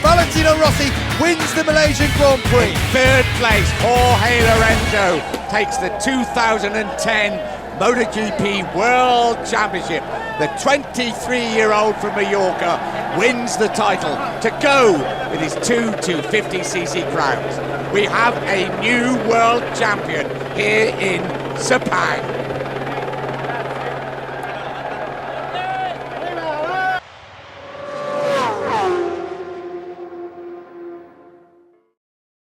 Valentino Rossi wins the Malaysian Grand Prix. Third place, Jorge Lorenzo takes the 2010 MotoGP World Championship. The 23-year-old from Mallorca wins the title to go with his two 250cc crowns. We have a new world champion here in Sepang.